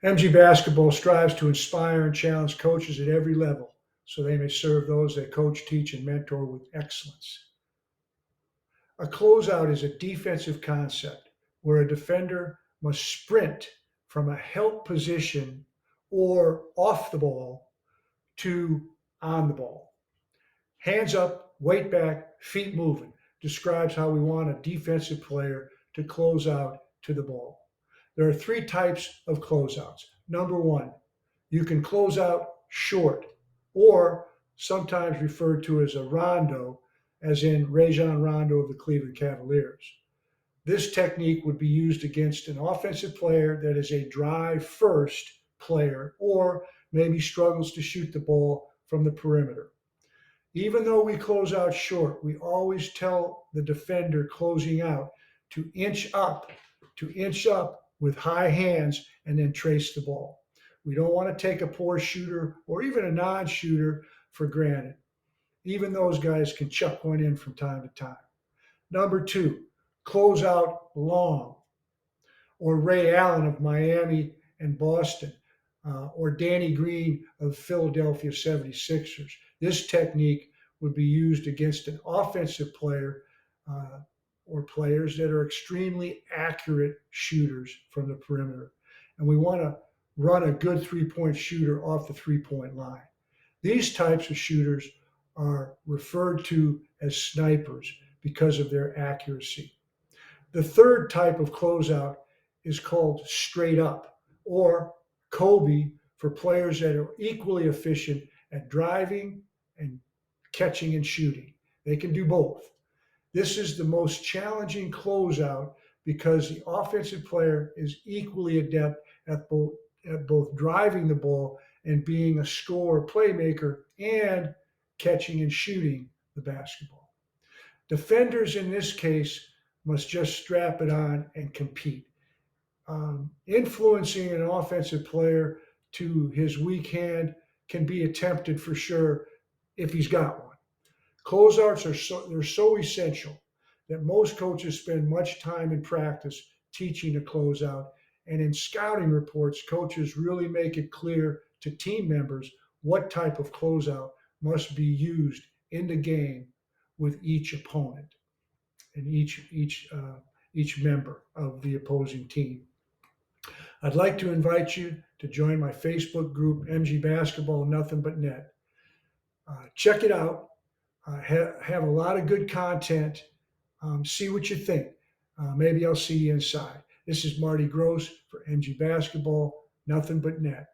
MG Basketball strives to inspire and challenge coaches at every level so they may serve those they coach, teach, and mentor with excellence. A closeout is a defensive concept where a defender must sprint from a help position or off the ball to on the ball. Hands up, weight back, feet moving describes how we want a defensive player to close out to the ball. There are three types of closeouts. Number one, you can close out short, or sometimes referred to as a rondo, as in Rajon Rondo of the Cleveland Cavaliers. This technique would be used against an offensive player that is a drive first player or maybe struggles to shoot the ball from the perimeter. Even though we close out short, we always tell the defender closing out to inch up with high hands and then trace the ball. We don't want to take a poor shooter or even a non-shooter for granted. Even those guys can chuck one in from time to time. Number two, closeout long, or Ray Allen of Miami and Boston, or Danny Green of Philadelphia 76ers. This technique would be used against an offensive player or players that are extremely accurate shooters from the perimeter. And we want to run a good three-point shooter off the three-point line. These types of shooters are referred to as snipers because of their accuracy. The third type of closeout is called straight up, or Kobe, for players that are equally efficient at driving and catching and shooting. They can do both. This is the most challenging closeout because the offensive player is equally adept at both driving the ball and being a scorer, playmaker, and catching and shooting the basketball. Defenders in this case must just strap it on and compete. Influencing an offensive player to his weak hand can be attempted for sure if he's got one. Closeouts they're so essential that most coaches spend much time in practice teaching a closeout, and in scouting reports, coaches really make it clear to team members what type of closeout must be used in the game with each opponent and each member of the opposing team. I'd like to invite you to join my Facebook group, MG Basketball Nothing But Net. Check it out. Have a lot of good content. See what you think. Maybe I'll see you inside. This is Marty Gross for MG Basketball Nothing But Net.